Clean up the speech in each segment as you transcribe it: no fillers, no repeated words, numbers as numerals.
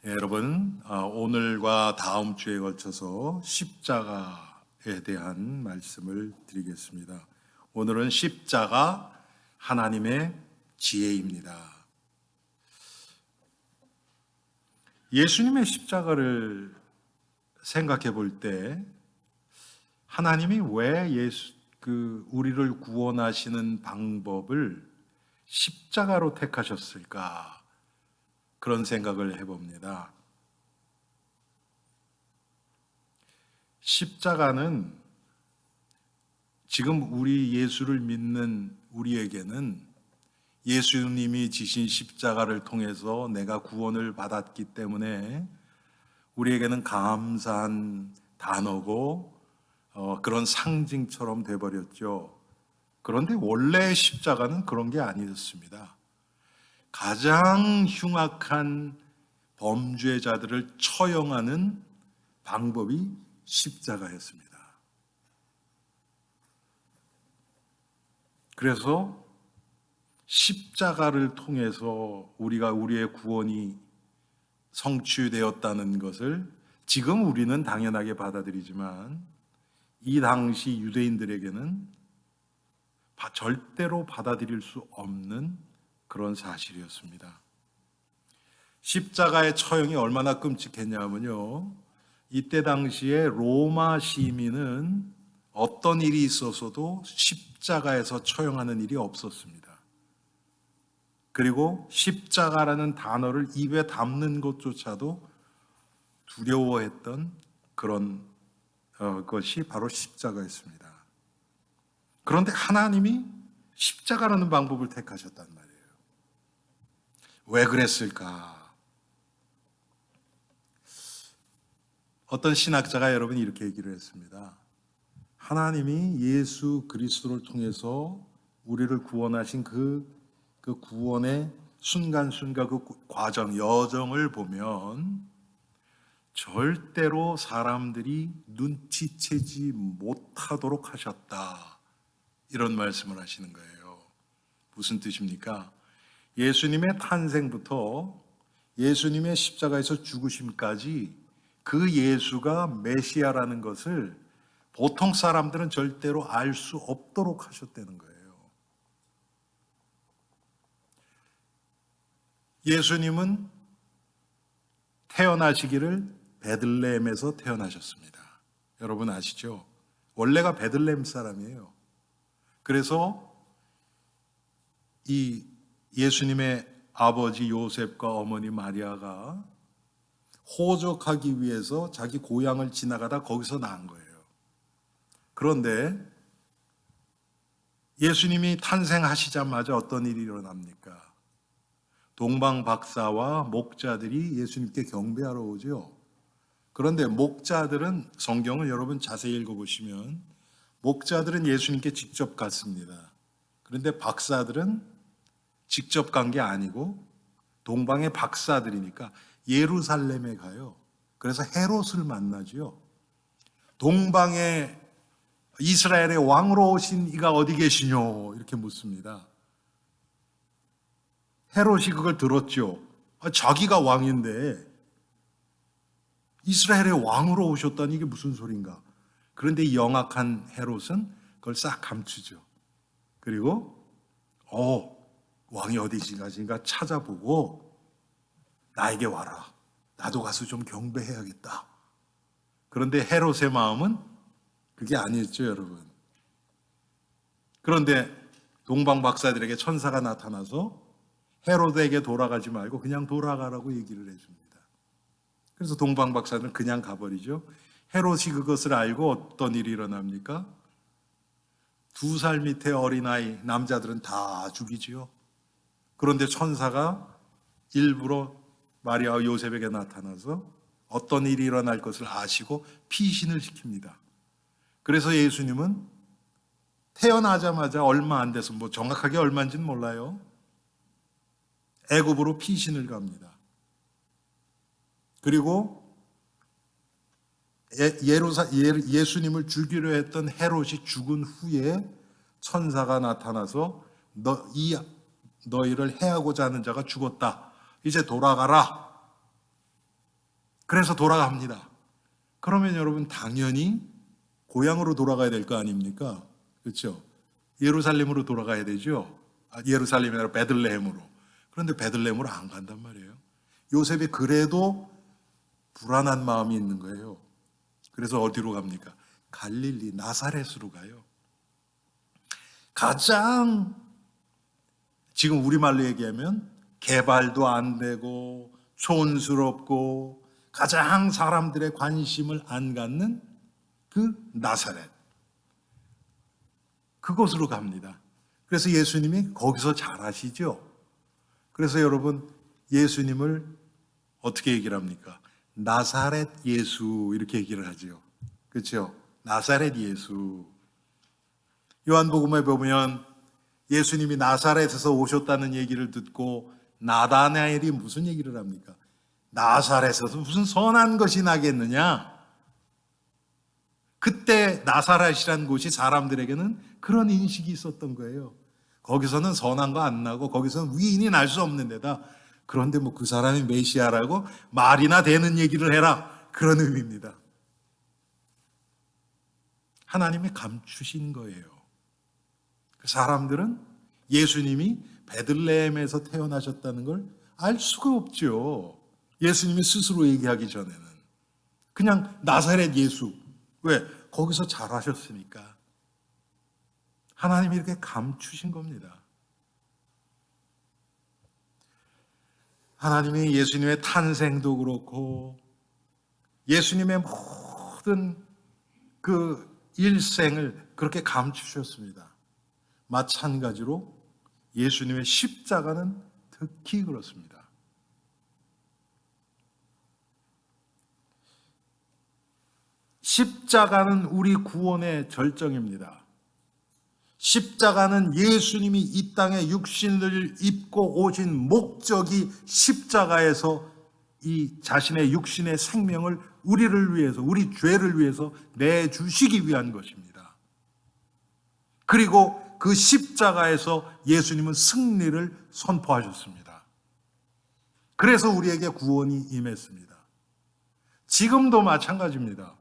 여러분, 오늘과 다음 주에 걸쳐서 십자가에 대한 말씀을 드리겠습니다. 오늘은 십자가 하나님의 지혜입니다. 예수님의 십자가를 생각해 볼 때 하나님이 왜 우리를 구원하시는 방법을 십자가로 택하셨을까? 그런 생각을 해봅니다. 십자가는 지금 우리 예수를 믿는 우리에게는 예수님이 지신 십자가를 통해서 내가 구원을 받았기 때문에 우리에게는 감사한 단어고 그런 상징처럼 돼버렸죠. 그런데 원래 십자가는 그런 게 아니었습니다. 가장 흉악한 범죄자들을 처형하는 방법이 십자가였습니다. 그래서 십자가를 통해서 우리의 구원이 성취되었다는 것을 지금 우리는 당연하게 받아들이지만 이 당시 유대인들에게는 절대로 받아들일 수 없는 그런 사실이었습니다. 십자가의 처형이 얼마나 끔찍했냐면요, 이때 당시에 로마 시민은 어떤 일이 있어서도 십자가에서 처형하는 일이 없었습니다. 그리고 십자가라는 단어를 입에 담는 것조차도 두려워했던 그런 것이 바로 십자가였습니다. 그런데 하나님이 십자가라는 방법을 택하셨단 말이에요. 왜 그랬을까? 어떤 신학자가 여러분 이렇게 얘기를 했습니다. 하나님이 예수 그리스도를 통해서 우리를 구원하신 그 구원의 순간순간 그 과정, 여정을 보면 절대로 사람들이 눈치채지 못하도록 하셨다. 이런 말씀을 하시는 거예요. 무슨 뜻입니까? 예수님의 탄생부터 예수님의 십자가에서 죽으심까지 그 예수가 메시아라는 것을 보통 사람들은 절대로 알 수 없도록 하셨다는 거예요. 예수님은 태어나시기를 베들레헴에서 태어나셨습니다. 여러분 아시죠? 원래가 베들레헴 사람이에요. 그래서 이 예수님의 아버지 요셉과 어머니 마리아가 호적하기 위해서 자기 고향을 지나가다 거기서 낳은 거예요. 그런데 예수님이 탄생하시자마자 어떤 일이 일어납니까? 동방 박사와 목자들이 예수님께 경배하러 오죠. 그런데 목자들은, 성경을 여러분 자세히 읽어보시면 목자들은 예수님께 직접 갔습니다. 그런데 박사들은 직접 간 게 아니고 동방의 박사들이니까 예루살렘에 가요. 그래서 헤롯을 만나죠. 동방의 이스라엘의 왕으로 오신 이가 어디 계시뇨? 이렇게 묻습니다. 헤롯이 그걸 들었죠. 자기가 왕인데 이스라엘의 왕으로 오셨다니 이게 무슨 소린가? 그런데 이 영악한 헤롯은 그걸 싹 감추죠. 그리고 왕이 어디신가 찾아보고 나에게 와라. 나도 가서 좀 경배해야겠다. 그런데 헤롯의 마음은 그게 아니었죠, 여러분. 그런데 동방 박사들에게 천사가 나타나서 헤롯에게 돌아가지 말고 그냥 돌아가라고 얘기를 해줍니다. 그래서 동방 박사들은 그냥 가버리죠. 헤롯이 그것을 알고 어떤 일이 일어납니까? 2살 밑에 어린아이, 남자들은 다 죽이지요. 그런데 천사가 일부러 마리아와 요셉에게 나타나서 어떤 일이 일어날 것을 아시고 피신을 시킵니다. 그래서 예수님은 태어나자마자 얼마 안 돼서, 정확하게 얼마인지는 몰라요, 애굽으로 피신을 갑니다. 그리고 예수님을 죽이려 했던 헤롯이 죽은 후에 천사가 나타나서 너희를 해하고자 하는 자가 죽었다. 이제 돌아가라. 그래서 돌아갑니다. 그러면 여러분 당연히 고향으로 돌아가야 될 거 아닙니까? 그렇죠? 예루살렘으로 돌아가야 되죠. 예루살렘이 아니라 베들레헴으로. 그런데 베들레헴으로 안 간단 말이에요. 요셉이 그래도 불안한 마음이 있는 거예요. 그래서 어디로 갑니까? 갈릴리 나사렛으로 가요. 가장 지금 우리말로 얘기하면 개발도 안 되고 촌스럽고 가장 사람들의 관심을 안 갖는 그 나사렛, 그곳으로 갑니다. 그래서 예수님이 거기서 자라시죠. 그래서 여러분 예수님을 어떻게 얘기를 합니까? 나사렛 예수 이렇게 얘기를 하죠. 그렇죠? 나사렛 예수. 요한복음에 보면 예수님이 나사렛에서 오셨다는 얘기를 듣고 나다나엘이 무슨 얘기를 합니까? 나사렛에서 무슨 선한 것이 나겠느냐? 그때 나사렛이란 곳이 사람들에게는 그런 인식이 있었던 거예요. 거기서는 선한 거 안 나고 거기서는 위인이 날 수 없는 데다. 그런데 뭐 그 사람이 메시아라고 말이나 되는 얘기를 해라, 그런 의미입니다. 하나님이 감추신 거예요. 사람들은 예수님이 베들레헴에서 태어나셨다는 걸 알 수가 없죠. 예수님이 스스로 얘기하기 전에는 그냥 나사렛 예수. 왜? 거기서 자라셨으니까. 하나님이 이렇게 감추신 겁니다. 하나님이 예수님의 탄생도 그렇고 예수님의 모든 그 일생을 그렇게 감추셨습니다. 마찬가지로 예수님의 십자가는 특히 그렇습니다. 십자가는 우리 구원의 절정입니다. 십자가는 예수님이 이 땅에 육신을 입고 오신 목적이 십자가에서 이 자신의 육신의 생명을 우리를 위해서, 우리 죄를 위해서 내주시기 위한 것입니다. 그리고 그 십자가에서 예수님은 승리를 선포하셨습니다. 그래서 우리에게 구원이 임했습니다. 지금도 마찬가지입니다.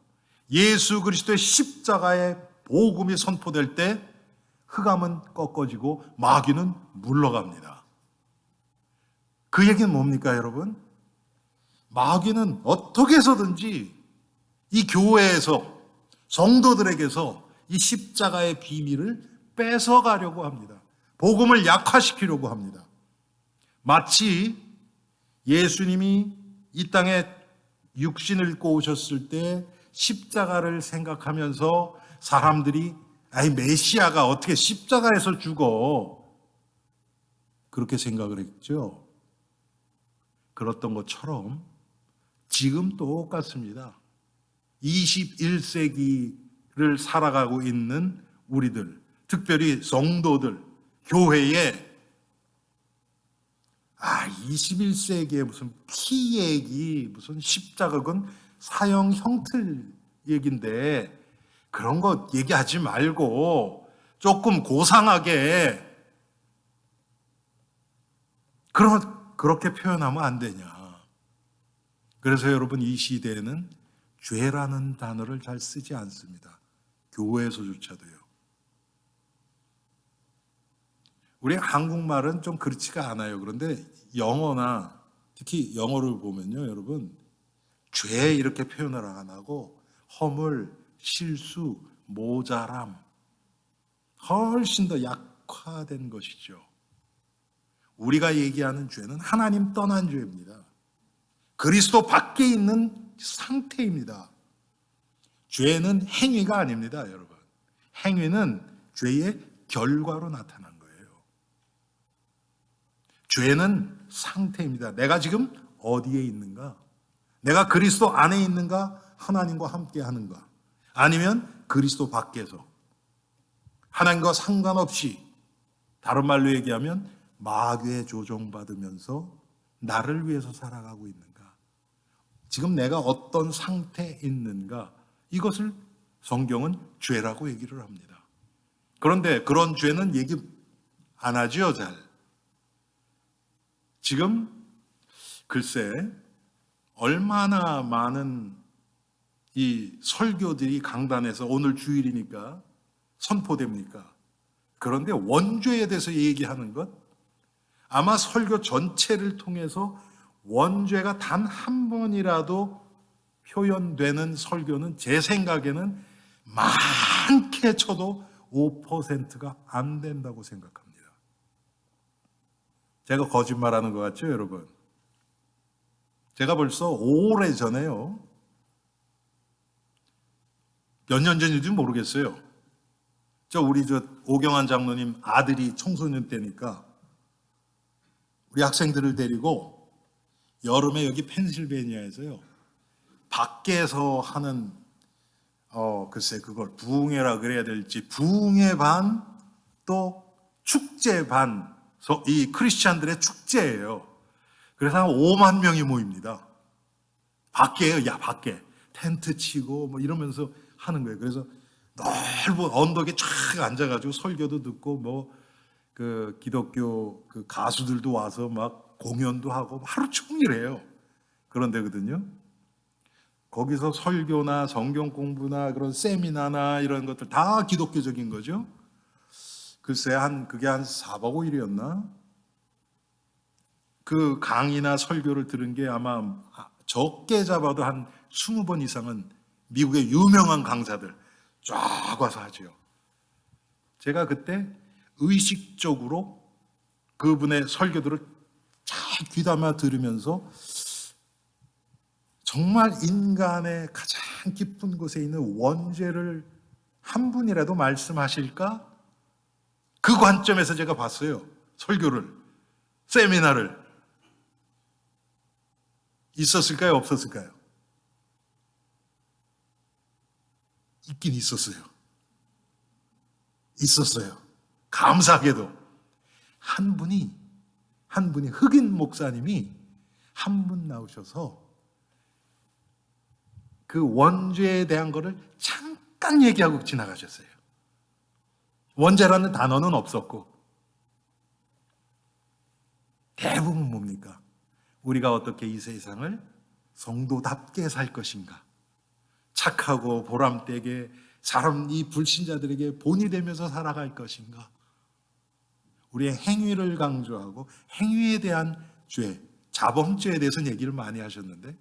예수 그리스도의 십자가의 복음이 선포될 때 흑암은 꺾어지고 마귀는 물러갑니다. 그 얘기는 뭡니까, 여러분? 마귀는 어떻게 해서든지 이 교회에서, 성도들에게서 이 십자가의 비밀을 뺏어가려고 합니다. 복음을 약화시키려고 합니다. 마치 예수님이 이 땅에 육신을 입고 오셨을 때 십자가를 생각하면서 사람들이 아이 메시아가 어떻게 십자가에서 죽어, 그렇게 생각을 했죠. 그랬던 것처럼 지금 똑같습니다. 21세기를 살아가고 있는 우리들, 특별히 성도들, 교회에 21세기에 무슨 피 얘기, 무슨 십자가, 그건 사형 형틀 얘기인데 그런 거 얘기하지 말고 조금 고상하게 그렇게 표현하면 안 되냐. 그래서 여러분 이 시대에는 죄라는 단어를 잘 쓰지 않습니다. 교회에서조차도요. 우리 한국말은 좀 그렇지가 않아요. 그런데 영어나 특히 영어를 보면요, 여러분 죄 이렇게 표현을 안 하고 허물, 실수, 모자람, 훨씬 더 약화된 것이죠. 우리가 얘기하는 죄는 하나님 떠난 죄입니다. 그리스도 밖에 있는 상태입니다. 죄는 행위가 아닙니다, 여러분. 행위는 죄의 결과로 나타난 거예요. 죄는 상태입니다. 내가 지금 어디에 있는가? 내가 그리스도 안에 있는가? 하나님과 함께 하는가? 아니면 그리스도 밖에서 하나님과 상관없이, 다른 말로 얘기하면 마귀에 조종받으면서 나를 위해서 살아가고 있는가? 지금 내가 어떤 상태에 있는가? 이것을 성경은 죄라고 얘기를 합니다. 그런데 그런 죄는 얘기 안 하지요, 잘. 지금 글쎄 얼마나 많은 이 설교들이 강단에서 오늘 주일이니까 선포됩니까? 그런데 원죄에 대해서 얘기하는 것, 아마 설교 전체를 통해서 원죄가 단 한 번이라도 표현되는 설교는 제 생각에는 많게 쳐도 5%가 안 된다고 생각합니다. 제가 거짓말하는 것 같죠, 여러분? 제가 벌써 오래전에요, 몇 년 전인지 모르겠어요. 우리 오경환 장로님 아들이 청소년 때니까 우리 학생들을 데리고 여름에 여기 펜실베니아에서요, 밖에서 하는 글쎄 그걸 부흥회라 그래야 될지, 부흥회 반 또 축제 반, 이 크리스찬들의 축제예요. 그래서 한 5만 명이 모입니다. 밖에요. 야, 밖에 텐트 치고 뭐 이러면서 하는 거예요. 그래서 넓은 언덕에 쫙 앉아가지고 설교도 듣고 뭐 그 기독교 그 가수들도 와서 막 공연도 하고 하루 종일 해요. 그런 데거든요. 거기서 설교나 성경 공부나 그런 세미나나 이런 것들 다 기독교적인 거죠. 글쎄 그게 한 4박 5일이었나? 그 강의나 설교를 들은 게 아마 적게 잡아도 한 20번 이상은 미국의 유명한 강사들 쫙 와서 하죠. 제가 그때 의식적으로 그분의 설교들을 잘 귀담아 들으면서 정말 인간의 가장 깊은 곳에 있는 원죄를 한 분이라도 말씀하실까? 그 관점에서 제가 봤어요. 설교를, 세미나를. 있었을까요? 없었을까요? 있긴 있었어요. 있었어요. 감사하게도 한 분이 흑인 목사님이 한 분 나오셔서 그 원죄에 대한 거를 잠깐 얘기하고 지나가셨어요. 원죄라는 단어는 없었고, 대부분 뭡니까? 우리가 어떻게 이 세상을 성도답게 살 것인가, 착하고 보람되게 이 불신자들에게 본이 되면서 살아갈 것인가, 우리의 행위를 강조하고 행위에 대한 죄, 자범죄에 대해서는 얘기를 많이 하셨는데,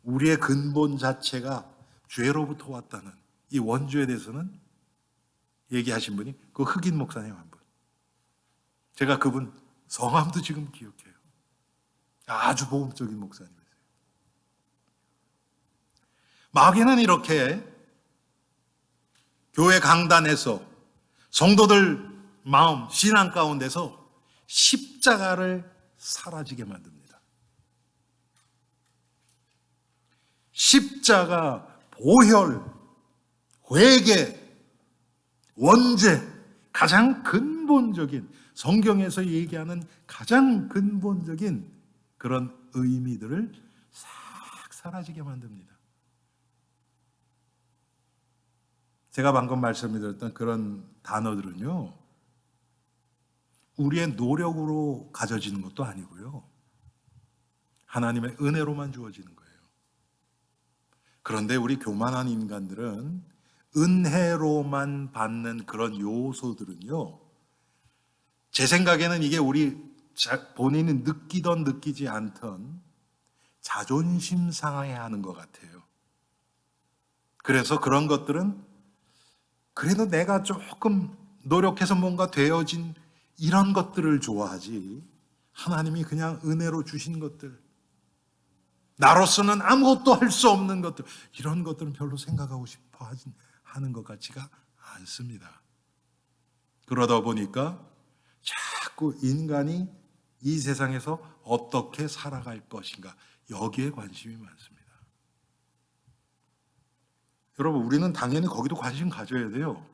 우리의 근본 자체가 죄로부터 왔다는 이 원죄에 대해서는 얘기하신 분이 그 흑인 목사님 한 분. 제가 그분 성함도 지금 기억해요. 아주 보험적인 목사님이세요. 마귀는 이렇게 교회 강단에서 성도들 마음, 신앙 가운데서 십자가를 사라지게 만듭니다. 십자가, 보혈, 회개, 원죄, 가장 근본적인, 성경에서 얘기하는 가장 근본적인 그런 의미들을 싹 사라지게 만듭니다. 제가 방금 말씀드렸던 그런 단어들은요, 우리의 노력으로 가져지는 것도 아니고요, 하나님의 은혜로만 주어지는 거예요. 그런데 우리 교만한 인간들은 은혜로만 받는 그런 요소들은요, 제 생각에는 이게 우리 본인이 느끼던 느끼지 않던 자존심 상하게 하는 것 같아요. 그래서 그런 것들은 그래도 내가 조금 노력해서 뭔가 되어진 이런 것들을 좋아하지, 하나님이 그냥 은혜로 주신 것들, 나로서는 아무것도 할 수 없는 것들, 이런 것들은 별로 생각하고 싶어 하는 것 같지가 않습니다. 그러다 보니까 자꾸 인간이 이 세상에서 어떻게 살아갈 것인가, 여기에 관심이 많습니다. 여러분, 우리는 당연히 거기도 관심 가져야 돼요.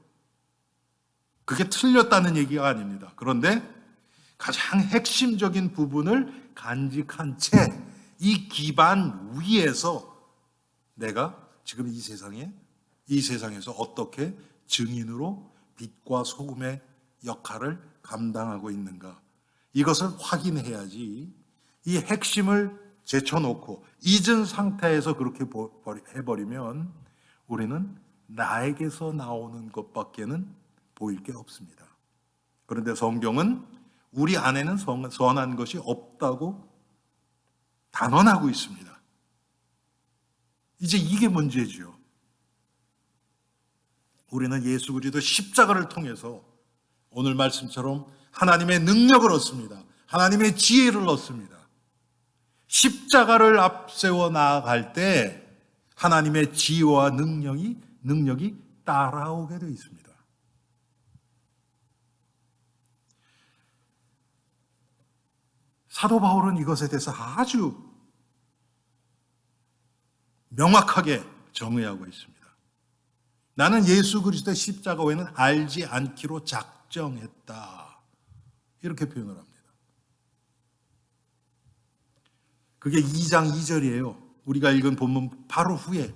그게 틀렸다는 얘기가 아닙니다. 그런데 가장 핵심적인 부분을 간직한 채 이 기반 위에서 내가 지금 이 세상에서 어떻게 증인으로 빛과 소금의 역할을 감당하고 있는가, 이것을 확인해야지 이 핵심을 제쳐놓고 잊은 상태에서 그렇게 해버리면 우리는 나에게서 나오는 것밖에는 보일 게 없습니다. 그런데 성경은 우리 안에는 선한 것이 없다고 단언하고 있습니다. 이제 이게 문제죠. 우리는 예수 그리스도 십자가를 통해서 오늘 말씀처럼 하나님의 능력을 얻습니다. 하나님의 지혜를 얻습니다. 십자가를 앞세워 나아갈 때 하나님의 지혜와 능력이 따라오게 되어 있습니다. 사도 바울은 이것에 대해서 아주 명확하게 정의하고 있습니다. 나는 예수 그리스도의 십자가 외에는 알지 않기로 작정했다. 이렇게 표현을 합니다. 그게 2장 2절이에요. 우리가 읽은 본문 바로 후에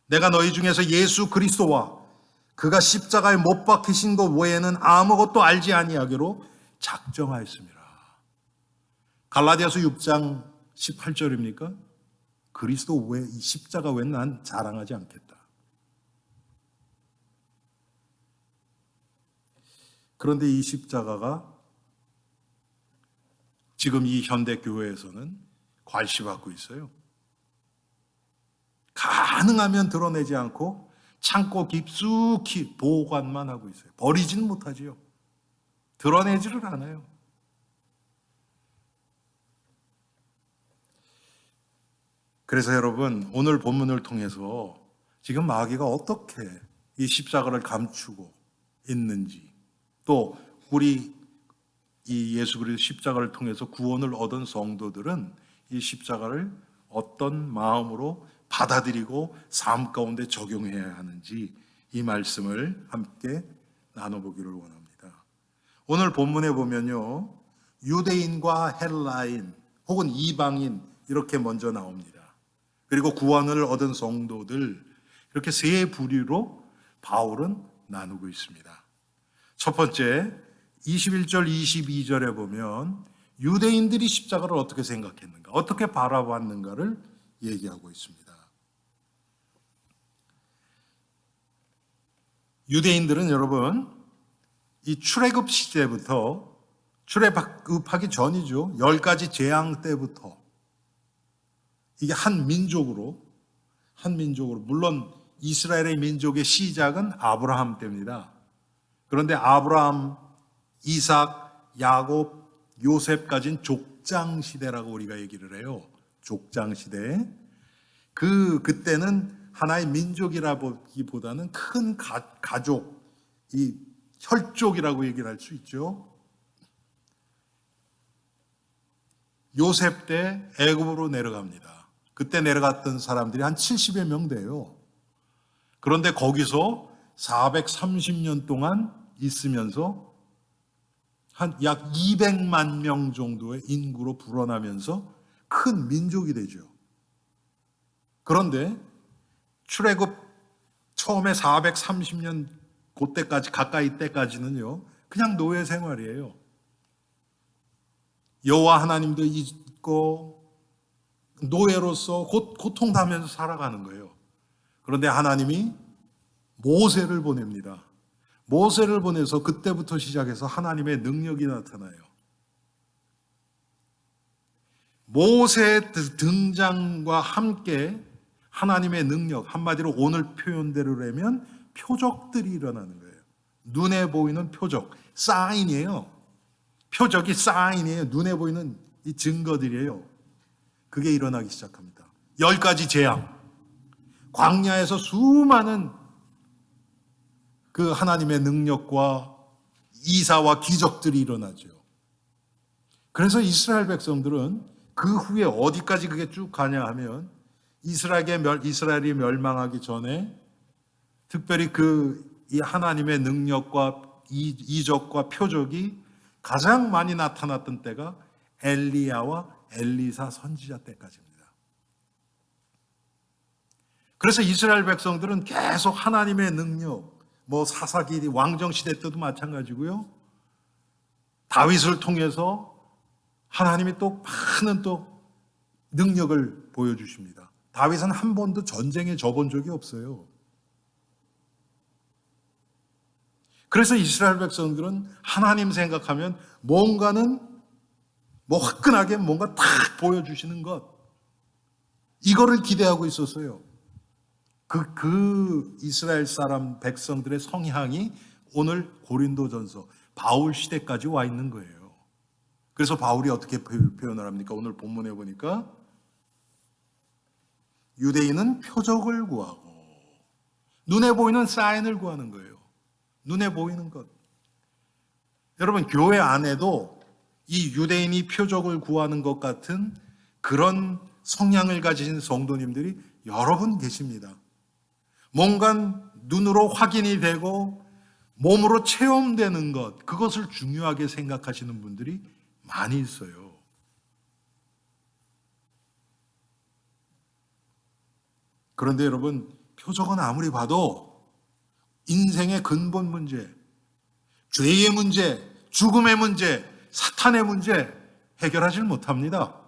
내가 너희 중에서 예수 그리스도와 그가 십자가에 못 박히신 것 외에는 아무것도 알지 아니하기로 작정하였습니다. 갈라디아서 6장 18절입니까? 그리스도 외에 이 십자가 외에는 난 자랑하지 않겠다. 그런데 이 십자가가 지금 이 현대 교회에서는 괄시받고 있어요. 가능하면 드러내지 않고 창고 깊숙이 보관만 하고 있어요. 버리지는 못하지요. 드러내지를 않아요. 그래서 여러분, 오늘 본문을 통해서 지금 마귀가 어떻게 이 십자가를 감추고 있는지, 또 우리 이 예수 그리스도 십자가를 통해서 구원을 얻은 성도들은 이 십자가를 어떤 마음으로 받아들이고 삶 가운데 적용해야 하는지 이 말씀을 함께 나눠보기를 원합니다. 오늘 본문에 보면요, 유대인과 헬라인 혹은 이방인 이렇게 먼저 나옵니다. 그리고 구원을 얻은 성도들, 이렇게 세 부류로 바울은 나누고 있습니다. 첫 번째 21절 22절에 보면 유대인들이 십자가를 어떻게 생각했는가, 어떻게 바라봤는가를 얘기하고 있습니다. 유대인들은 여러분, 이 출애굽 시대부터, 출애굽하기 전이죠, 10가지 재앙 때부터 이게 한 민족으로, 물론 이스라엘의 민족의 시작은 아브라함 때입니다. 그런데 아브라함, 이삭, 야곱, 요셉까지는 족장시대라고 우리가 얘기를 해요. 족장시대. 그때는 하나의 민족이라기보다는 큰 가족, 이 혈족이라고 얘기를 할 수 있죠. 요셉 때 애굽으로 내려갑니다. 그때 내려갔던 사람들이 한 70여 명 돼요. 그런데 거기서 430년 동안 있으면서 한 약 200만 명 정도의 인구로 불어나면서 큰 민족이 되죠. 그런데 출애굽 처음에 430년 그때까지, 가까이 때까지는요, 그냥 노예 생활이에요. 여호와 하나님도 잊고 노예로서 고통당하면서 살아가는 거예요. 그런데 하나님이 모세를 보냅니다. 모세를 보내서 그때부터 시작해서 하나님의 능력이 나타나요. 모세의 등장과 함께 하나님의 능력, 한마디로 오늘 표현대로라면 표적들이 일어나는 거예요. 눈에 보이는 표적, 사인이에요. 표적이 사인이에요. 눈에 보이는 이 증거들이에요. 그게 일어나기 시작합니다. 10가지 재앙, 광야에서 수많은 그 하나님의 능력과 이사와 기적들이 일어나죠. 그래서 이스라엘 백성들은 그 후에 어디까지 그게 쭉 가냐 하면 이스라엘이 멸망하기 전에 특별히 이 하나님의 능력과 이적과 표적이 가장 많이 나타났던 때가 엘리야와 엘리사 선지자 때까지입니다. 그래서 이스라엘 백성들은 계속 하나님의 능력, 사사기 왕정시대 때도 마찬가지고요, 다윗을 통해서 하나님이 또 많은 또 능력을 보여주십니다. 다윗은 한 번도 전쟁에 져본 적이 없어요. 그래서 이스라엘 백성들은 하나님 생각하면 뭔가는 화끈하게 뭔가 딱 보여주시는 것, 이거를 기대하고 있었어요. 그 이스라엘 사람 백성들의 성향이 오늘 고린도전서 바울 시대까지 와 있는 거예요. 그래서 바울이 어떻게 표현을 합니까? 오늘 본문에 보니까 유대인은 표적을 구하고 눈에 보이는 사인을 구하는 거예요. 눈에 보이는 것. 여러분, 교회 안에도 이 유대인이 표적을 구하는 것 같은 그런 성향을 가진 성도님들이 여러 분 계십니다. 뭔가 눈으로 확인이 되고 몸으로 체험되는 것, 그것을 중요하게 생각하시는 분들이 많이 있어요. 그런데 여러분, 표적은 아무리 봐도 인생의 근본 문제, 죄의 문제, 죽음의 문제, 사탄의 문제 해결하지 못합니다.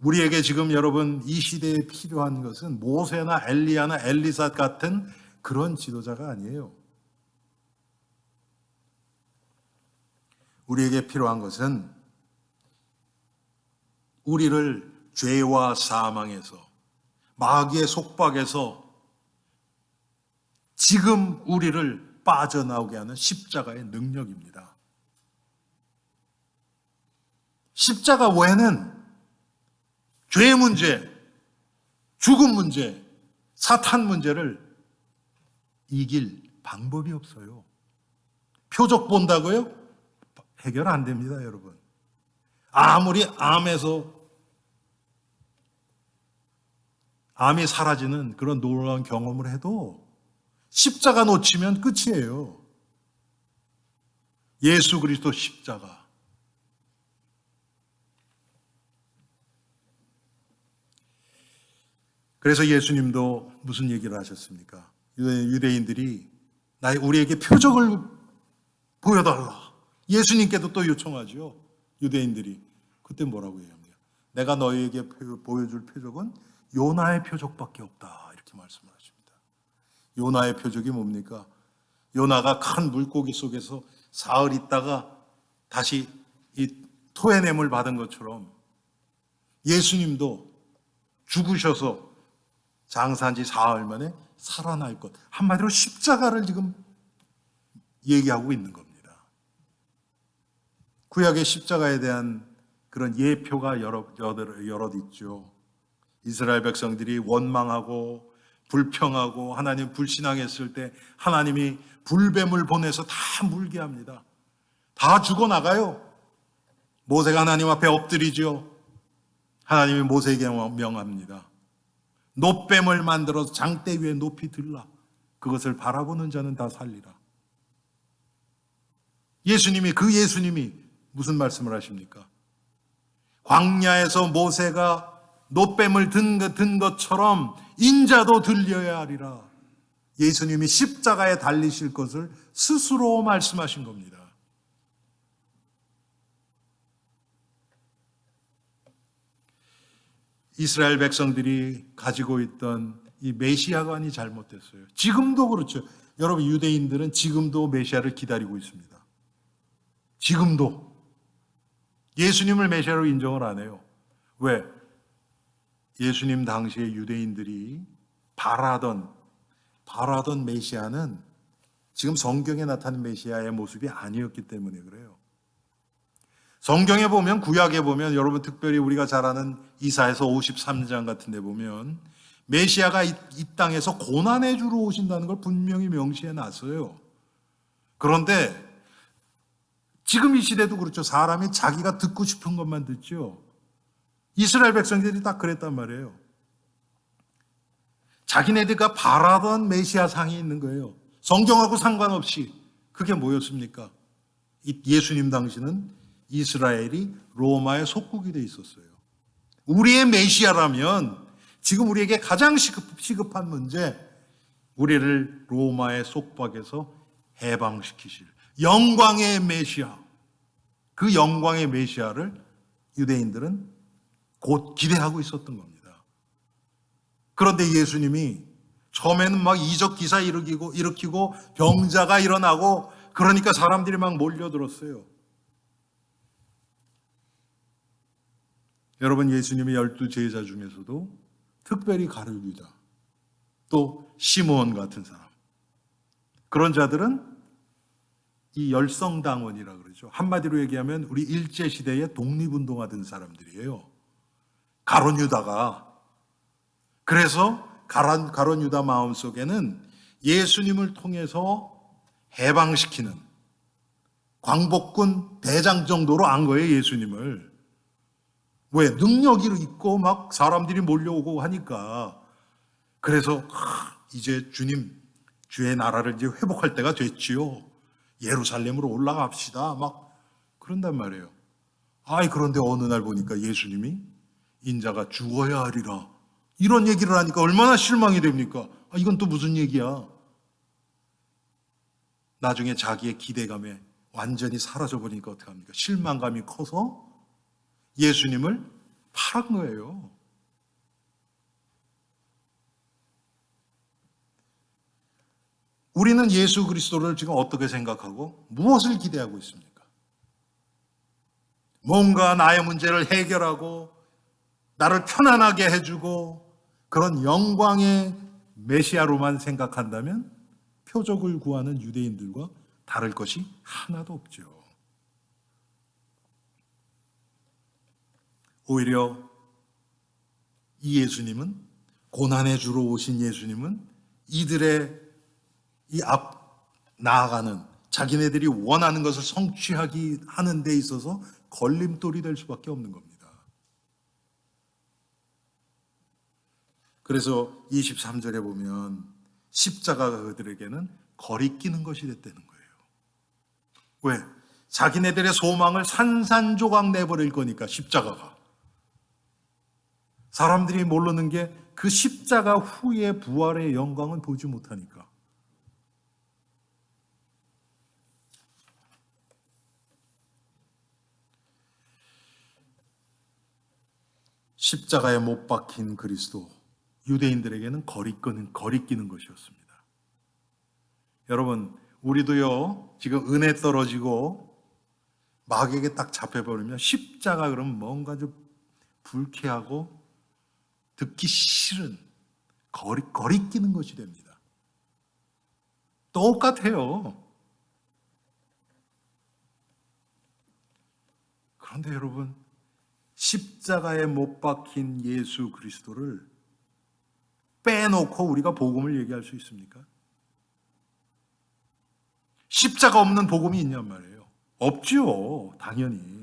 우리에게 지금 여러분 이 시대에 필요한 것은 모세나 엘리야나 엘리사 같은 그런 지도자가 아니에요. 우리에게 필요한 것은 우리를 죄와 사망에서, 마귀의 속박에서 지금 우리를 빠져나오게 하는 십자가의 능력입니다. 십자가 외에는 죄의 문제, 죽음 문제, 사탄 문제를 이길 방법이 없어요. 표적 본다고요? 해결 안 됩니다, 여러분. 아무리 암이 사라지는 그런 놀라운 경험을 해도 십자가 놓치면 끝이에요. 예수 그리스도 십자가. 그래서 예수님도 무슨 얘기를 하셨습니까? 유대인들이 우리에게 표적을 보여달라. 예수님께도 또 요청하죠. 유대인들이. 그때 뭐라고 얘기합니까? 내가 너희에게 보여줄 표적은 요나의 표적밖에 없다. 이렇게 말씀을 하십니다. 요나의 표적이 뭡니까? 요나가 큰 물고기 속에서 사흘 있다가 다시 이 토해냄을 받은 것처럼 예수님도 죽으셔서 장사한 지 사흘 만에 살아날 것. 한마디로 십자가를 지금 얘기하고 있는 겁니다. 구약의 십자가에 대한 그런 예표가 여럿 있죠. 이스라엘 백성들이 원망하고 불평하고 하나님 불신앙했을 때 하나님이 불뱀을 보내서 다 물게 합니다. 다 죽어나가요. 모세가 하나님 앞에 엎드리죠. 하나님이 모세에게 명합니다. 놋뱀을 만들어서 장대 위에 높이 들라. 그것을 바라보는 자는 다 살리라. 예수님이 무슨 말씀을 하십니까? 광야에서 모세가 놋뱀을 든 것처럼 인자도 들려야 하리라. 예수님이 십자가에 달리실 것을 스스로 말씀하신 겁니다. 이스라엘 백성들이 가지고 있던 이 메시아관이 잘못됐어요. 지금도 그렇죠. 여러분, 유대인들은 지금도 메시아를 기다리고 있습니다. 지금도 예수님을 메시아로 인정을 안 해요. 왜? 예수님 당시에 유대인들이 바라던 메시아는 지금 성경에 나타난 메시아의 모습이 아니었기 때문에 그래요. 성경에 보면, 구약에 보면, 여러분 특별히 우리가 잘 아는 이사야서 53장 같은 데 보면 메시아가 이 땅에서 고난의 주로 오신다는 걸 분명히 명시해 놨어요. 그런데 지금 이 시대도 그렇죠. 사람이 자기가 듣고 싶은 것만 듣죠. 이스라엘 백성들이 딱 그랬단 말이에요. 자기네들가 바라던 메시아 상이 있는 거예요. 성경하고 상관없이. 그게 뭐였습니까? 예수님 당시는 이스라엘이 로마의 속국이 돼 있었어요. 우리의 메시아라면 지금 우리에게 가장 시급한 문제, 우리를 로마의 속박에서 해방시키실 영광의 메시아, 그 영광의 메시아를 유대인들은 곧 기대하고 있었던 겁니다. 그런데 예수님이 처음에는 막 이적 기사 일으키고 병자가 일어나고 그러니까 사람들이 막 몰려들었어요. 여러분, 예수님의 12 제자 중에서도 특별히 가룟 유다, 또 시므온 같은 사람, 그런 자들은 이 열성당원이라 그러죠. 한마디로 얘기하면 우리 일제시대에 독립운동하던 사람들이에요. 가룟 유다가. 그래서 가룟 유다 마음속에는 예수님을 통해서 해방시키는 광복군 대장 정도로 안 거예요, 예수님을. 왜? 능력이 있고 막 사람들이 몰려오고 하니까. 그래서 이제 주님, 주의 나라를 이제 회복할 때가 됐지요. 예루살렘으로 올라갑시다. 막 그런단 말이에요. 그런데 어느 날 보니까 예수님이 인자가 죽어야 하리라, 이런 얘기를 하니까 얼마나 실망이 됩니까? 이건 또 무슨 얘기야? 나중에 자기의 기대감에 완전히 사라져 버리니까 어떡합니까? 실망감이 커서 예수님을 팔은 거예요. 우리는 예수 그리스도를 지금 어떻게 생각하고 무엇을 기대하고 있습니까? 뭔가 나의 문제를 해결하고 나를 편안하게 해주고 그런 영광의 메시아로만 생각한다면 표적을 구하는 유대인들과 다를 것이 하나도 없죠. 오히려 이 예수님은, 고난의 주로 오신 예수님은 이들의 나아가는, 자기네들이 원하는 것을 성취하기 하는 데 있어서 걸림돌이 될 수밖에 없는 겁니다. 그래서 23절에 보면 십자가가 그들에게는 거리끼는 것이 됐다는 거예요. 왜? 자기네들의 소망을 산산조각 내버릴 거니까. 십자가가, 사람들이 모르는 게 그 십자가 후의 부활의 영광은 보지 못하니까. 십자가에 못 박힌 그리스도, 유대인들에게는 거리끼는 것이었습니다. 여러분, 우리도요, 지금 은혜 떨어지고 마귀에게 딱 잡혀버리면 십자가 그러면 뭔가 좀 불쾌하고 듣기 싫은, 거리끼는 것이 됩니다. 똑같아요. 그런데 여러분, 십자가에 못 박힌 예수 그리스도를 빼놓고 우리가 복음을 얘기할 수 있습니까? 십자가 없는 복음이 있냔 말이에요. 없지요, 당연히.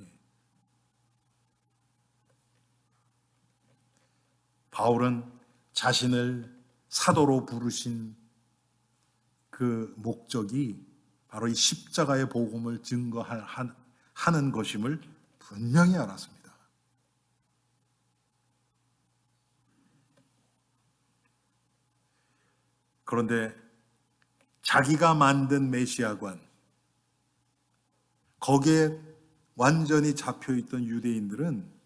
바울은 자신을 사도로 부르신 그 목적이 바로 이 십자가의 복음을 증거하는 것임을 분명히 알았습니다. 그런데 자기가 만든 메시아관, 거기에 완전히 잡혀있던 유대인들은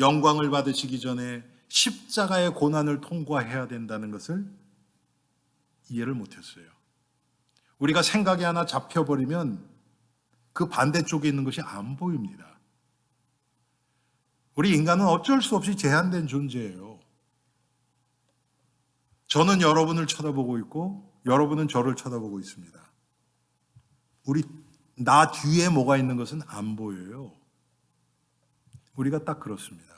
영광을 받으시기 전에 십자가의 고난을 통과해야 된다는 것을 이해를 못했어요. 우리가 생각이 하나 잡혀버리면 그 반대쪽에 있는 것이 안 보입니다. 우리 인간은 어쩔 수 없이 제한된 존재예요. 저는 여러분을 쳐다보고 있고 여러분은 저를 쳐다보고 있습니다. 나 뒤에 뭐가 있는 것은 안 보여요. 우리가 딱 그렇습니다.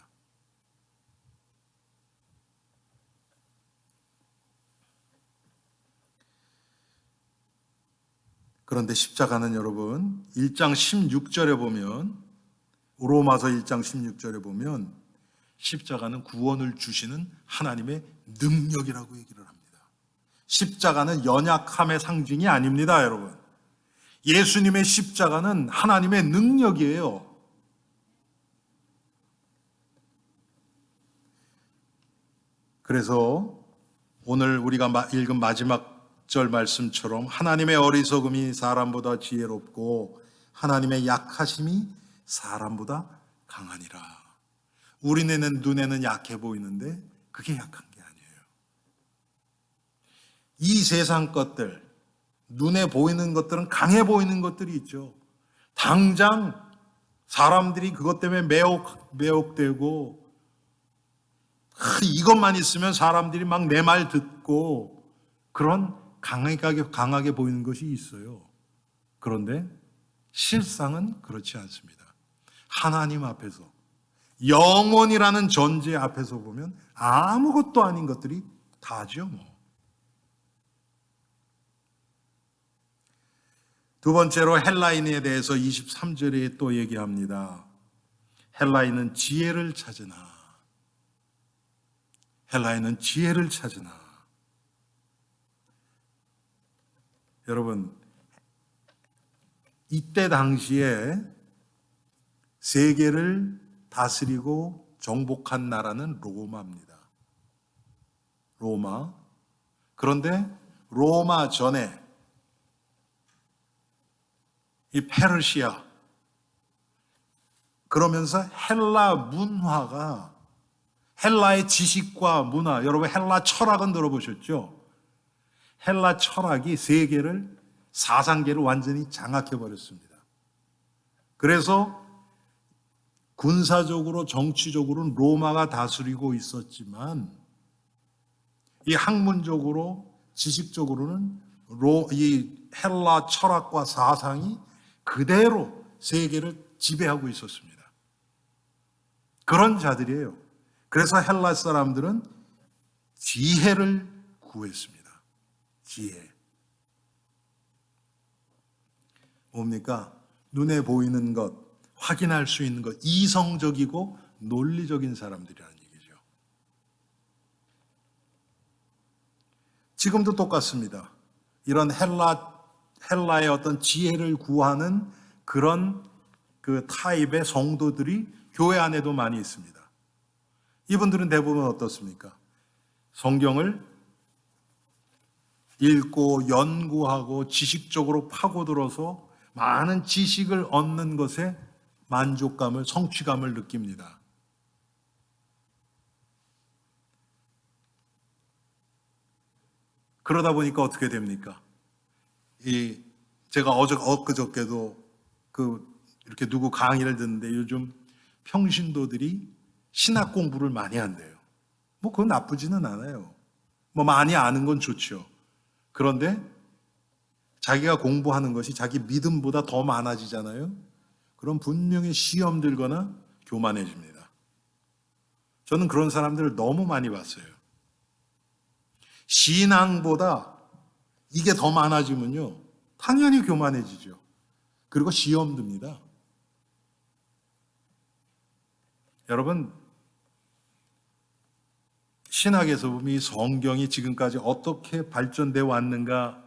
그런데 십자가는 여러분, 1장 16절에 보면, 로마서 1장 16절에 보면 십자가는 구원을 주시는 하나님의 능력이라고 얘기를 합니다. 십자가는 연약함의 상징이 아닙니다, 여러분. 예수님의 십자가는 하나님의 능력이에요. 그래서 오늘 우리가 읽은 마지막 절 말씀처럼 하나님의 어리석음이 사람보다 지혜롭고 하나님의 약하심이 사람보다 강하니라. 우리는 눈에는 약해 보이는데 그게 약한 게 아니에요. 이 세상 것들, 눈에 보이는 것들은 강해 보이는 것들이 있죠. 당장 사람들이 그것 때문에 매혹되고 이것만 있으면 사람들이 막 내 말 듣고 그런 강하게 보이는 것이 있어요. 그런데 실상은 그렇지 않습니다. 하나님 앞에서, 영원이라는 존재 앞에서 보면 아무것도 아닌 것들이 다죠. 두 번째로 헬라인에 대해서 23절에 또 얘기합니다. 헬라인은 지혜를 찾으나. 헬라인은 지혜를 찾으나. 여러분, 이때 당시에 세계를 다스리고 정복한 나라는 로마입니다. 로마. 그런데 로마 전에 이 페르시아, 그러면서 헬라 문화가, 헬라의 지식과 문화, 여러분 헬라 철학은 들어보셨죠? 헬라 철학이 세계를, 사상계를 완전히 장악해버렸습니다. 그래서 군사적으로, 정치적으로는 로마가 다스리고 있었지만 이 학문적으로, 지식적으로는 이 헬라 철학과 사상이 그대로 세계를 지배하고 있었습니다. 그런 자들이에요. 그래서 헬라 사람들은 지혜를 구했습니다. 지혜. 뭡니까? 눈에 보이는 것, 확인할 수 있는 것, 이성적이고 논리적인 사람들이라는 얘기죠. 지금도 똑같습니다. 이런 헬라의 어떤 지혜를 구하는 그런 그 타입의 성도들이 교회 안에도 많이 있습니다. 이분들은 대부분 어떻습니까? 성경을 읽고 연구하고 지식적으로 파고들어서 많은 지식을 얻는 것에 만족감을, 성취감을 느낍니다. 그러다 보니까 어떻게 됩니까? 제가 엊그저께도 이렇게 누구 강의를 듣는데 요즘 평신도들이 신학 공부를 많이 한대요. 그건 나쁘지는 않아요. 많이 아는 건 좋죠. 그런데 자기가 공부하는 것이 자기 믿음보다 더 많아지잖아요. 그럼 분명히 시험 들거나 교만해집니다. 저는 그런 사람들을 너무 많이 봤어요. 신앙보다 이게 더 많아지면요, 당연히 교만해지죠. 그리고 시험 듭니다. 여러분, 신학에서 보면 이 성경이 지금까지 어떻게 발전되어 왔는가,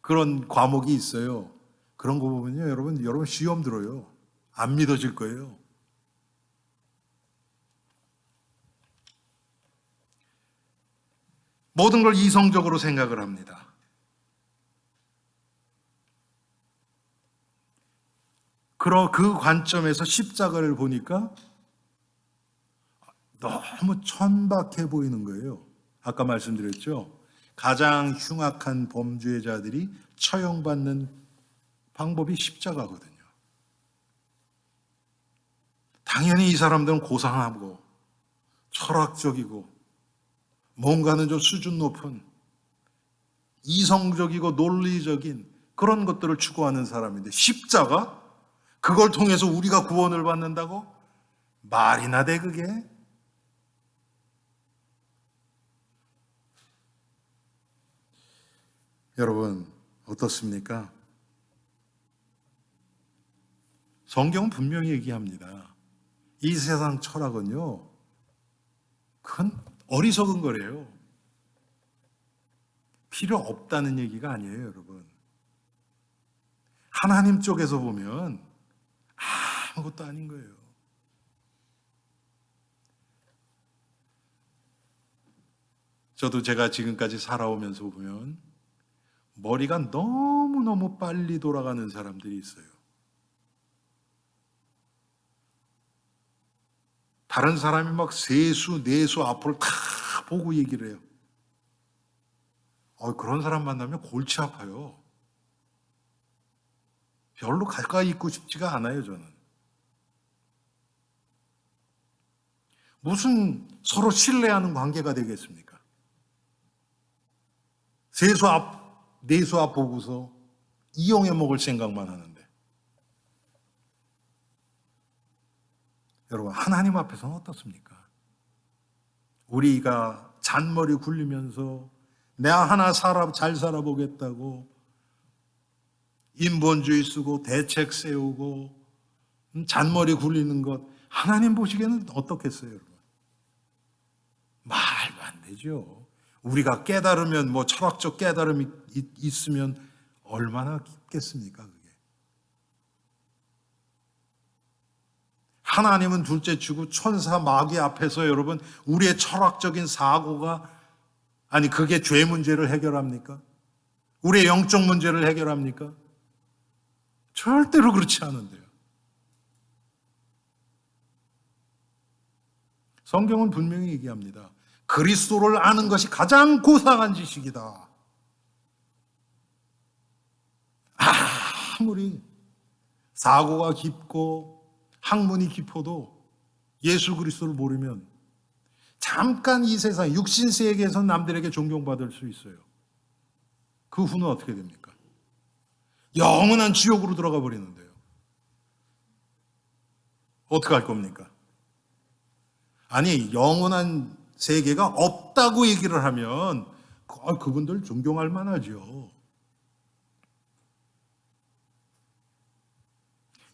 그런 과목이 있어요. 그런 거 보면요, 여러분 시험 들어요. 안 믿어질 거예요. 모든 걸 이성적으로 생각을 합니다. 그 관점에서 십자가를 보니까 너무 천박해 보이는 거예요. 아까 말씀드렸죠? 가장 흉악한 범죄자들이 처형받는 방법이 십자가거든요. 당연히 이 사람들은 고상하고 철학적이고 뭔가는 좀 수준 높은 이성적이고 논리적인 그런 것들을 추구하는 사람인데, 십자가? 그걸 통해서 우리가 구원을 받는다고? 말이나 돼 그게? 여러분 어떻습니까? 성경은 분명히 얘기합니다. 이 세상 철학은요, 그건 어리석은 거래요. 필요 없다는 얘기가 아니에요, 여러분. 하나님 쪽에서 보면 아무것도 아닌 거예요. 저도 제가 지금까지 살아오면서 보면 머리가 너무 너무너무 빨리 돌아가는 사람들이 있어요. 다른 사람이 막 세수, 네수 앞을 다 보고 얘기를 해요. 그런 사람 만나면 골치 아파요. 별로 가까이 있고 싶지가 않아요, 저는. 무슨 서로 신뢰하는 관계가 되겠습니까? 세수 앞, 네수 앞 보고서 이용해 먹을 생각만 하는데. 여러분, 하나님 앞에서는 어떻습니까? 우리가 잔머리 굴리면서 내가 하나 잘 살아보겠다고 인본주의 쓰고 대책 세우고 잔머리 굴리는 것, 하나님 보시기에는 어떻겠어요, 여러분? 말도 안 되죠. 우리가 깨달으면, 철학적 깨달음이 있으면 얼마나 깊겠습니까, 그게. 하나님은 둘째 치고 천사 마귀 앞에서 여러분, 우리의 철학적인 사고가, 그게 죄 문제를 해결합니까? 우리의 영적 문제를 해결합니까? 절대로 그렇지 않은데요. 성경은 분명히 얘기합니다. 그리스도를 아는 것이 가장 고상한 지식이다. 아무리 사고가 깊고 학문이 깊어도 예수 그리스도를 모르면 잠깐 이 세상 육신 세계에서 남들에게 존경받을 수 있어요. 그 후는 어떻게 됩니까? 영원한 지옥으로 들어가 버리는데요. 어떻게 할 겁니까? 영원한 세계가 없다고 얘기를 하면 그분들 존경할 만하죠.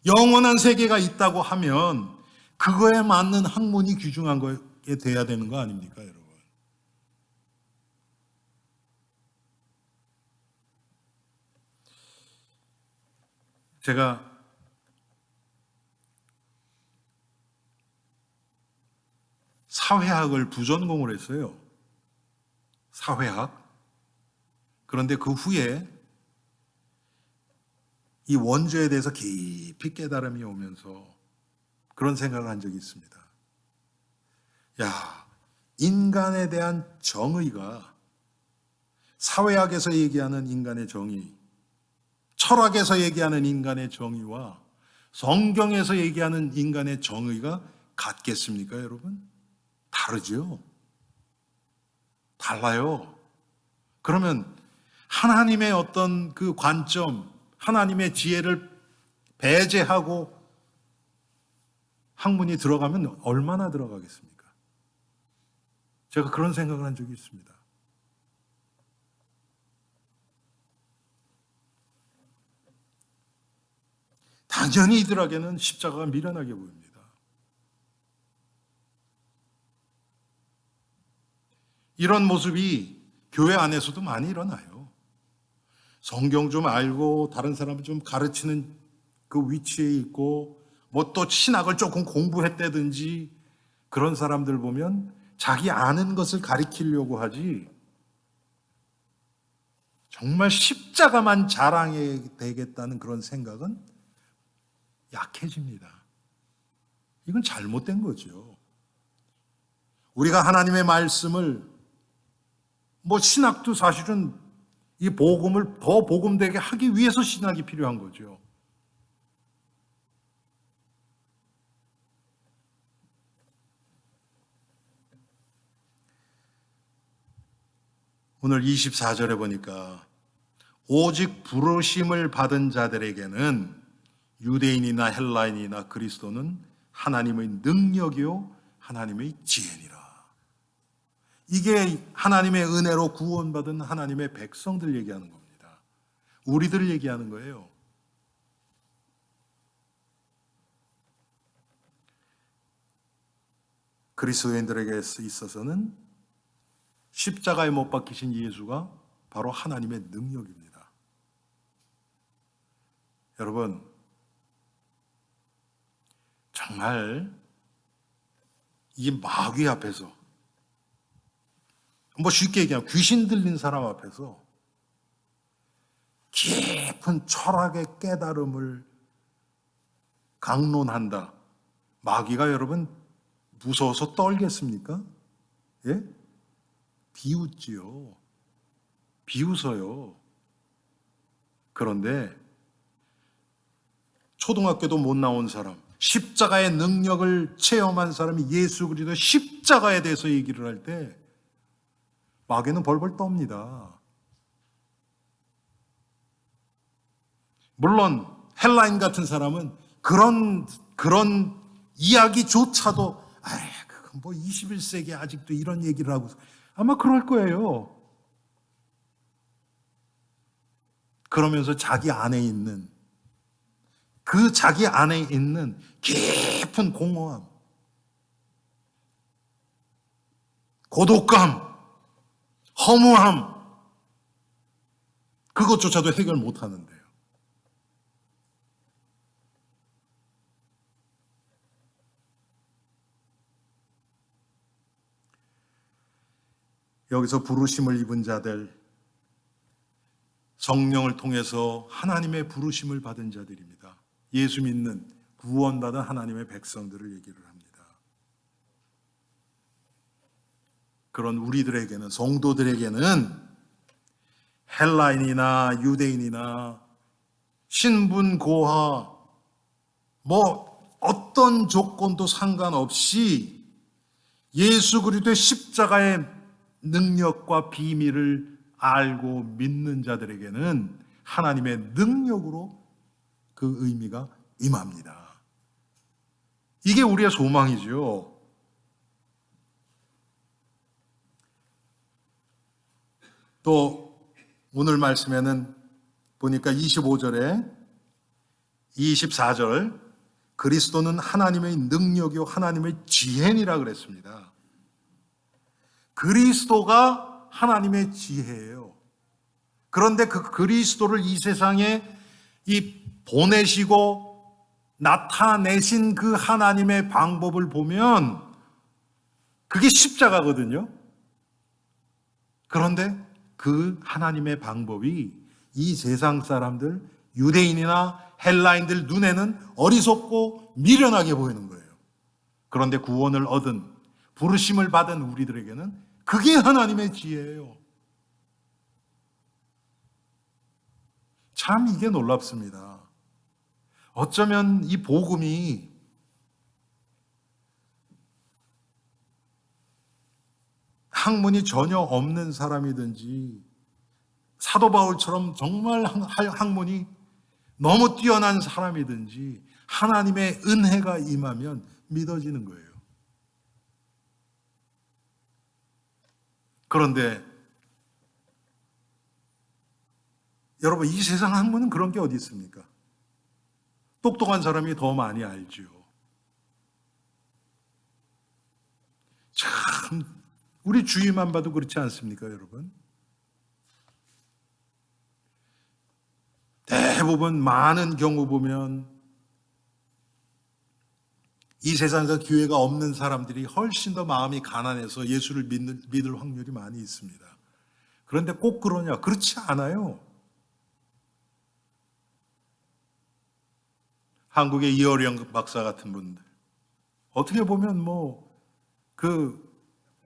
영원한 세계가 있다고 하면 그거에 맞는 학문이 귀중한 거에 돼야 되는 거 아닙니까, 여러분? 제가 사회학을 부전공을 했어요. 사회학. 그런데 그 후에 이 원죄에 대해서 깊이 깨달음이 오면서 그런 생각을 한 적이 있습니다. 인간에 대한 정의가 사회학에서 얘기하는 인간의 정의, 철학에서 얘기하는 인간의 정의와 성경에서 얘기하는 인간의 정의가 같겠습니까, 여러분? 다르죠? 달라요. 그러면 하나님의 어떤 그 관점, 하나님의 지혜를 배제하고 학문이 들어가면 얼마나 들어가겠습니까? 제가 그런 생각을 한 적이 있습니다. 당연히 이들에게는 십자가가 미련하게 보입니다. 이런 모습이 교회 안에서도 많이 일어나요. 성경 좀 알고 다른 사람을 좀 가르치는 그 위치에 있고 또 신학을 조금 공부했다든지 그런 사람들 보면 자기 아는 것을 가리키려고 하지 정말 십자가만 자랑해야 되겠다는 그런 생각은 약해집니다. 이건 잘못된 거죠. 우리가 하나님의 말씀을 신학도 사실은 이 복음을 더 복음되게 하기 위해서 신학이 필요한 거죠. 오늘 24절에 보니까 오직 부르심을 받은 자들에게는 유대인이나 헬라인이나 그리스도는 하나님의 능력이요 하나님의 지혜니라. 이게 하나님의 은혜로 구원받은 하나님의 백성들 얘기하는 겁니다. 우리들 얘기하는 거예요. 그리스도인들에게 있어서는 십자가에 못 박히신 예수가 바로 하나님의 능력입니다. 여러분, 정말 이 마귀 앞에서 쉽게 얘기하면 귀신 들린 사람 앞에서 깊은 철학의 깨달음을 강론한다. 마귀가 여러분 무서워서 떨겠습니까? 예? 비웃지요. 비웃어요. 그런데 초등학교도 못 나온 사람, 십자가의 능력을 체험한 사람이 예수 그리스도 십자가에 대해서 얘기를 할 때 마귀는 벌벌 떱니다. 물론 헬라인 같은 사람은 그런 이야기조차도 그건 뭐 21세기에 아직도 이런 얘기를 하고 아마 그럴 거예요. 그러면서 자기 안에 있는 깊은 공허함, 고독감, 허무함, 그것조차도 해결 못 하는데요. 여기서 부르심을 입은 자들, 성령을 통해서 하나님의 부르심을 받은 자들입니다. 예수 믿는 구원받은 하나님의 백성들을 얘기를 합니다. 그런 우리들에게는, 성도들에게는 헬라인이나 유대인이나 신분 고하 뭐 어떤 조건도 상관없이 예수 그리스도의 십자가의 능력과 비밀을 알고 믿는 자들에게는 하나님의 능력으로 그 의미가 임합니다. 이게 우리의 소망이죠. 또 오늘 말씀에는 보니까 25절에 24절 그리스도는 하나님의 능력이요 하나님의 지혜니라 그랬습니다. 그리스도가 하나님의 지혜예요. 그런데 그 그리스도를 이 세상에 보내시고 나타내신 그 하나님의 방법을 보면 그게 십자가거든요. 그런데 그 하나님의 방법이 이 세상 사람들, 유대인이나 헬라인들 눈에는 어리석고 미련하게 보이는 거예요. 그런데 구원을 얻은, 부르심을 받은 우리들에게는 그게 하나님의 지혜예요. 참 이게 놀랍습니다. 어쩌면 이 복음이 학문이 전혀 없는 사람이든지 사도 바울처럼 정말 학문이 너무 뛰어난 사람이든지 하나님의 은혜가 임하면 믿어지는 거예요. 그런데 여러분 이 세상 학문은 그런 게 어디 있습니까? 똑똑한 사람이 더 많이 알죠. 참 우리 주위만 봐도 그렇지 않습니까, 여러분? 대부분 많은 경우 보면 이 세상에서 기회가 없는 사람들이 훨씬 더 마음이 가난해서 예수를 믿을 확률이 많이 있습니다. 그런데 꼭 그러냐? 그렇지 않아요. 한국의 이어령 박사 같은 분들 어떻게 보면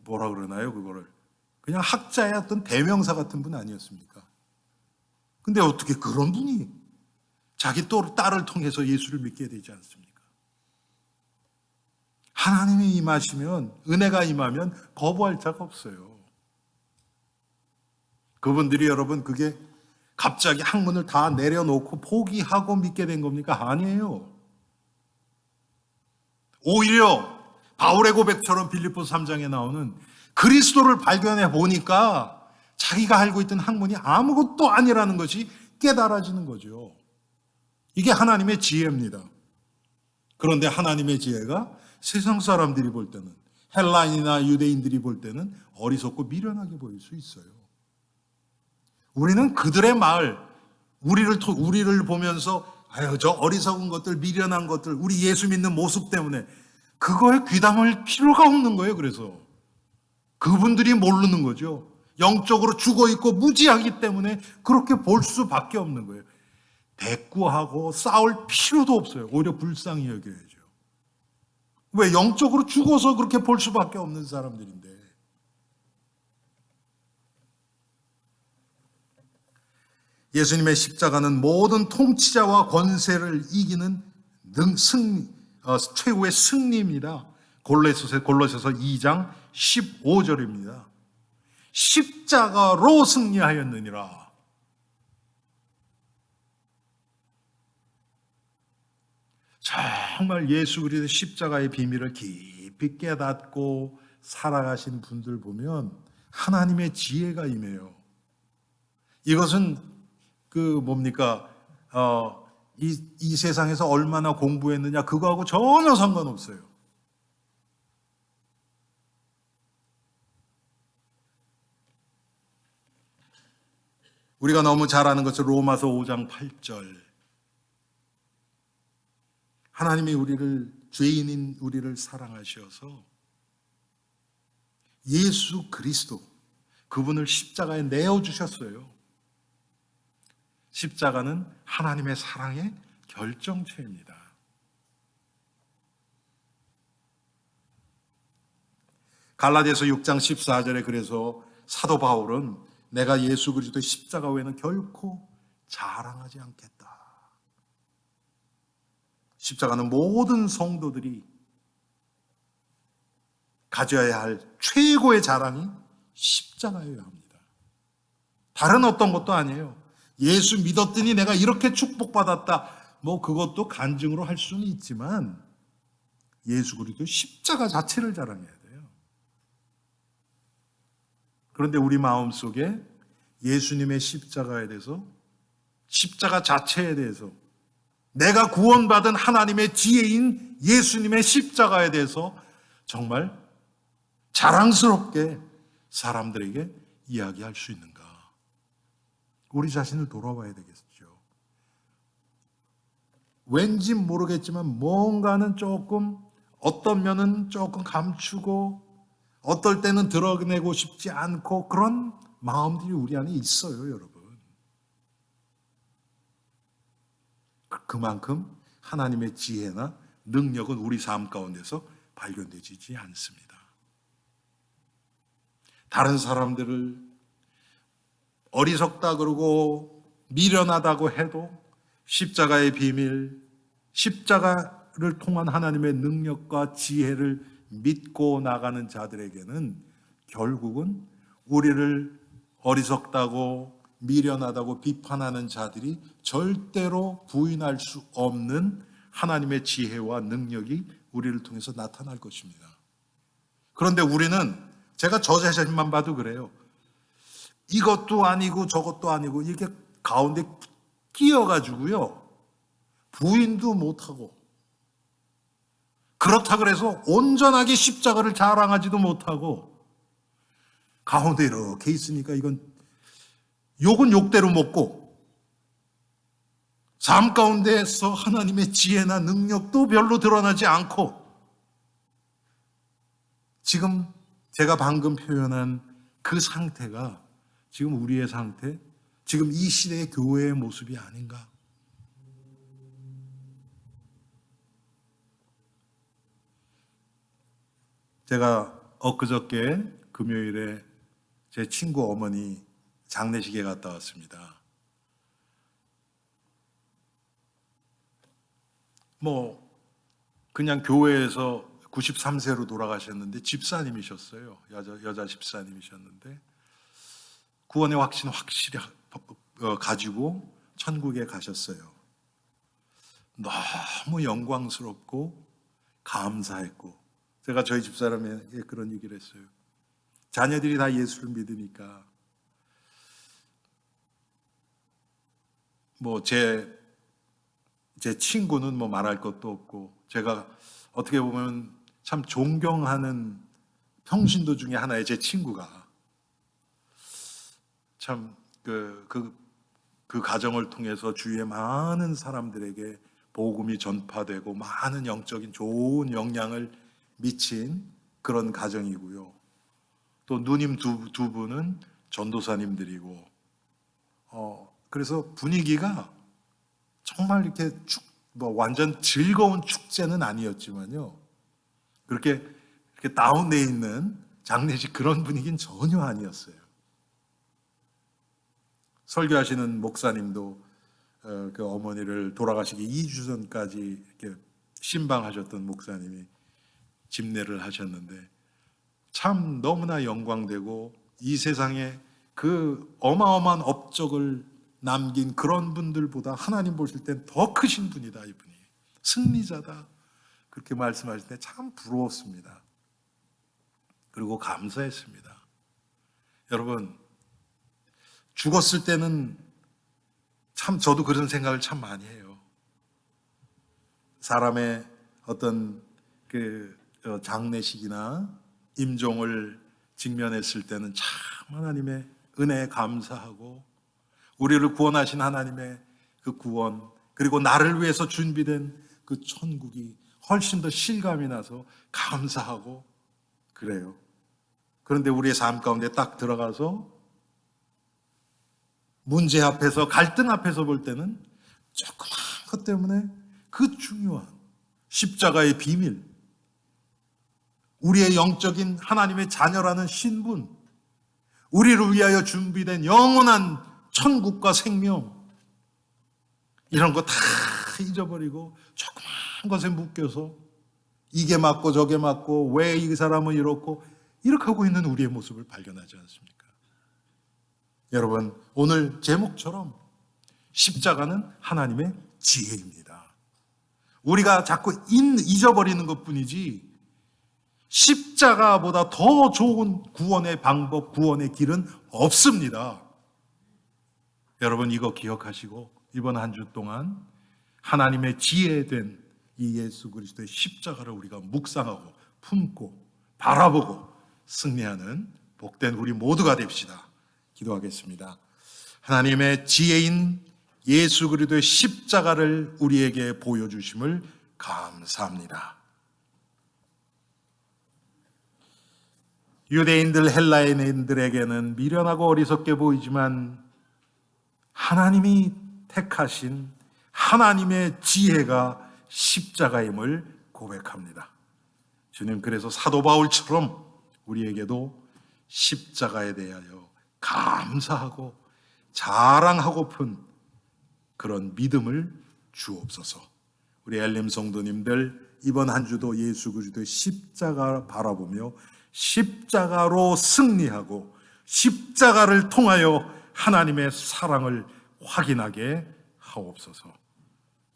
뭐라 그러나요? 그거를 그냥 학자의 어떤 대명사 같은 분 아니었습니까? 근데 어떻게 그런 분이 자기 딸을 통해서 예수를 믿게 되지 않습니까? 하나님이 임하시면, 은혜가 임하면 거부할 자가 없어요. 그분들이 여러분 그게 갑자기 학문을 다 내려놓고 포기하고 믿게 된 겁니까? 아니에요. 오히려 바울의 고백처럼 빌립보서 3장에 나오는 그리스도를 발견해 보니까 자기가 알고 있던 학문이 아무것도 아니라는 것이 깨달아지는 거죠. 이게 하나님의 지혜입니다. 그런데 하나님의 지혜가 세상 사람들이 볼 때는, 헬라인이나 유대인들이 볼 때는 어리석고 미련하게 보일 수 있어요. 우리는 그들의 말, 우리를 보면서 저 어리석은 것들, 미련한 것들, 우리 예수 믿는 모습 때문에 그거에 귀담을 필요가 없는 거예요. 그래서 그분들이 모르는 거죠. 영적으로 죽어 있고 무지하기 때문에 그렇게 볼 수밖에 없는 거예요. 대꾸하고 싸울 필요도 없어요. 오히려 불쌍히 여겨야죠. 왜? 영적으로 죽어서 그렇게 볼 수밖에 없는 사람들인데. 예수님의 십자가는 모든 통치자와 권세를 이기는 최후의 승리입니다. 골로새서 2장 15절입니다. 십자가로 승리하였느니라. 정말 예수 그리스도의 십자가의 비밀을 깊이 깨닫고 살아가신 분들 보면 하나님의 지혜가 임해요. 이것은 이 세상에서 얼마나 공부했느냐 그거하고 전혀 상관없어요. 우리가 너무 잘 아는 것은 로마서 5장 8절. 하나님이 죄인인 우리를 사랑하셔서 예수 그리스도, 그분을 십자가에 내어주셨어요. 십자가는 하나님의 사랑의 결정체입니다. 갈라디아서 6장 14절에 그래서 사도 바울은 내가 예수 그리스도의 십자가 외에는 결코 자랑하지 않겠다. 십자가는 모든 성도들이 가져야 할 최고의 자랑이 십자가여야 합니다. 다른 어떤 것도 아니에요. 예수 믿었더니 내가 이렇게 축복받았다. 그것도 간증으로 할 수는 있지만 예수 그리스도 십자가 자체를 자랑해야 돼요. 그런데 우리 마음속에 예수님의 십자가에 대해서, 십자가 자체에 대해서, 내가 구원받은 하나님의 지혜인 예수님의 십자가에 대해서 정말 자랑스럽게 사람들에게 이야기할 수 있는가? 우리 자신을 돌아봐야 되겠죠. 왠지 모르겠지만 뭔가는 조금, 어떤 면은 조금 감추고 어떨 때는 드러내고 싶지 않고 그런 마음들이 우리 안에 있어요, 여러분. 그만큼 하나님의 지혜나 능력은 우리 삶 가운데서 발견되지 않습니다. 다른 사람들을 어리석다 그러고 미련하다고 해도 십자가의 비밀, 십자가를 통한 하나님의 능력과 지혜를 믿고 나가는 자들에게는 결국은 우리를 어리석다고 미련하다고 비판하는 자들이 절대로 부인할 수 없는 하나님의 지혜와 능력이 우리를 통해서 나타날 것입니다. 그런데 우리는, 제가 저 자신만 봐도 그래요. 이것도 아니고 저것도 아니고 이렇게 가운데 끼어가지고요, 부인도 못하고, 그렇다 그래서 온전하게 십자가를 자랑하지도 못하고 가운데 이렇게 있으니까 이건 욕은 욕대로 먹고 삶 가운데에서 하나님의 지혜나 능력도 별로 드러나지 않고, 지금 제가 방금 표현한 그 상태가 지금 우리의 상태, 지금 이 시대의 교회의 모습이 아닌가? 제가 엊그저께 금요일에 제 친구 어머니 장례식에 갔다 왔습니다. 그냥 교회에서 93세로 돌아가셨는데 집사님이셨어요. 여자 집사님이셨는데 구원의 확신 확실히 가지고 천국에 가셨어요. 너무 영광스럽고 감사했고, 제가 저희 집사람에게 그런 얘기를 했어요. 자녀들이 다 예수를 믿으니까 제 친구는 말할 것도 없고, 제가 어떻게 보면 참 존경하는 평신도 중에 하나의 제 친구가 참 그 가정을 통해서 주위의 많은 사람들에게 복음이 전파되고 많은 영적인 좋은 영향을 미친 그런 가정이고요. 또 누님 두 분은 전도사님들이고, 그래서 분위기가 정말 이렇게 완전 즐거운 축제는 아니었지만요. 그렇게 다운돼 있는 장례식 그런 분위기는 전혀 아니었어요. 설교하시는 목사님도 그 어머니를 돌아가시기 2주 전까지 이렇게 신방하셨던 목사님이 집례를 하셨는데 참 너무나 영광되고 이 세상에 그 어마어마한 업적을 남긴 그런 분들보다 하나님 보실 땐 더 크신 분이다, 이분이. 승리자다. 그렇게 말씀하실 때 참 부러웠습니다. 그리고 감사했습니다. 여러분, 죽었을 때는 참 저도 그런 생각을 참 많이 해요. 사람의 어떤 그 장례식이나 임종을 직면했을 때는 참 하나님의 은혜에 감사하고 우리를 구원하신 하나님의 그 구원, 그리고 나를 위해서 준비된 그 천국이 훨씬 더 실감이 나서 감사하고 그래요. 그런데 우리의 삶 가운데 딱 들어가서 문제 앞에서, 갈등 앞에서 볼 때는 조그만 것 때문에 그 중요한 십자가의 비밀, 우리의 영적인 하나님의 자녀라는 신분, 우리를 위하여 준비된 영원한 천국과 생명, 이런 거 다 잊어버리고 조그만 것에 묶여서 이게 맞고 저게 맞고 왜 이 사람은 이렇고 이렇게 하고 있는 우리의 모습을 발견하지 않습니까? 여러분, 오늘 제목처럼 십자가는 하나님의 지혜입니다. 우리가 자꾸 잊어버리는 것뿐이지 십자가보다 더 좋은 구원의 방법, 구원의 길은 없습니다. 여러분, 이거 기억하시고 이번 한 주 동안 하나님의 지혜된 이 예수 그리스도의 십자가를 우리가 묵상하고 품고 바라보고 승리하는 복된 우리 모두가 됩시다. 기도하겠습니다. 하나님의 지혜인 예수 그리스도의 십자가를 우리에게 보여주심을 감사합니다. 유대인들, 헬라인들에게는 미련하고 어리석게 보이지만 하나님이 택하신 하나님의 지혜가 십자가임을 고백합니다. 주님, 그래서 사도 바울처럼 우리에게도 십자가에 대하여 감사하고 자랑하고픈 그런 믿음을 주옵소서. 우리 엘림 성도님들 이번 한 주도 예수 그리스도의 십자가를 바라보며 십자가로 승리하고 십자가를 통하여 하나님의 사랑을 확인하게 하옵소서.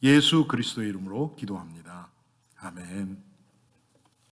예수 그리스도의 이름으로 기도합니다. 아멘.